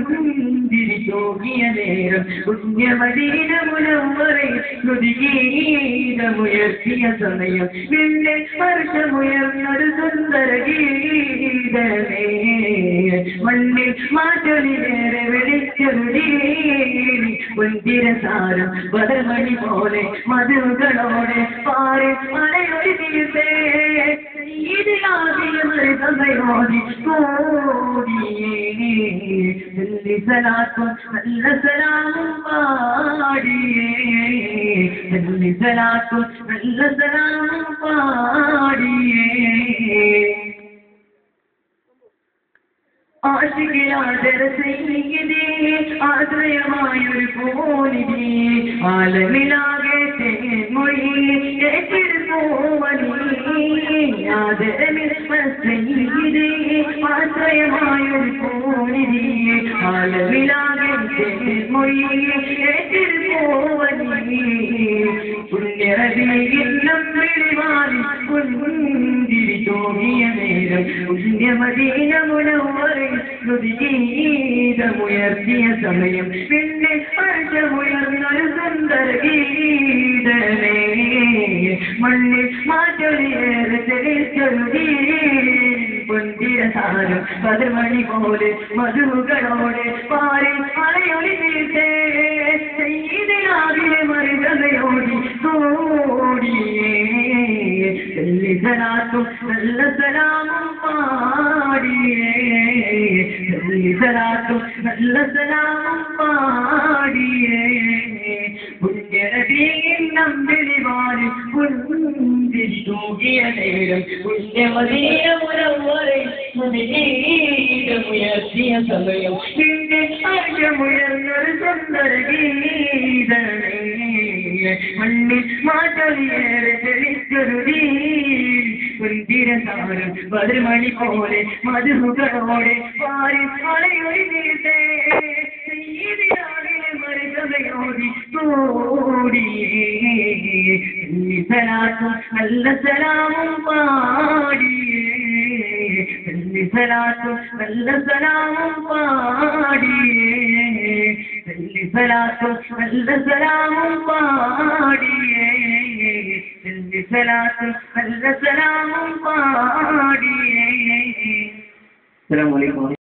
പുഞ്ചിരി തൂകിയ നേരം പുണ്യ മദീന മുനവ്വറയിൽ സ്തുതിഗീതമുയർത്തിയ സമയം പിന്നെ വർഷമുയർന്നൊരു സുന്ദര ഗീതമേ മണ്ണിൽ മാറ്റൊലിവേറെ വെളിച്ചൊരു പുഞ്ചിരസാരം ബദർമണി പോലെ മധുകളോടെ പാറി മലയൊരു തീർത്തേ സമയോടി കൂടിയേ സലാത്തും നല്ല സലാമും പാടിയേ സലാത്തും നല്ല സലാമും പാടിയേ ആശികിലാദരസൈനികതേ ആശ്രയമായൊരു പോലിതേ ആലമിലാകെ തേൻമൊഴി ആദരമിതേ ആശ്രയമായൊരു പോലിതേ ആലമിലാകെ തേൻമൊഴി പുണ്യറബിയെല്ലാം വെളിവാരി പുഞ്ചിരി തോന്നിയ നേരം പുണ്യമദീന മുനവ്വറയിൽ സ്തുതിഗീതമുയർത്തിയ സമയം പിന്നെ വർഷമുയർന്നൊരു സുന്ദര ഗീതമേ മണ്ണിൽ മാറ്റൊലിയേറെ തെളിച്ചൊരു പൊന്തിരസാരം പതിർമണി പോലെ മധുകളോടെ പാറി മലയൊളി തീർത്തേ ചെയ്തിലാവിലെ മരുകതയോടി കൂടിയേ സലാത്തും നല്ല സലാമും പാടിയേ സലാത്തും നല്ല സലാമും പാടിയേ പുണ്യനബിയിൽ നമ്പിളിവാരി പുഞ്ചിരി തൂകിയ നേരം പുണ്യമദീന മുനവ്വറയിൽ സ്തുതിഗീതമുയർത്തിയ സമയം പിന്നെ വർഷമുയർന്നൊരു സുന്ദര ഗീതമേ മണ്ണിൽ മാറ്റൊലിയേറെ തെളിച്ചൊരു പുഞ്ചിരസാരം ബദർമണി പോലെ മധുകളോടെ പാരി മലയൊരു തീർത്തേ മരുകതയോടി കൂടിയേ സലാത്തും നല്ല സലാമും പാടിയേ സലാത്തും നല്ല സലാമും പാടിയേ സലാത്തും നല്ല സലാമും പാടിയേ സലാത്തും നല്ല സലാമും പാടിയേ. അസ്സലാമു അലൈക്കും.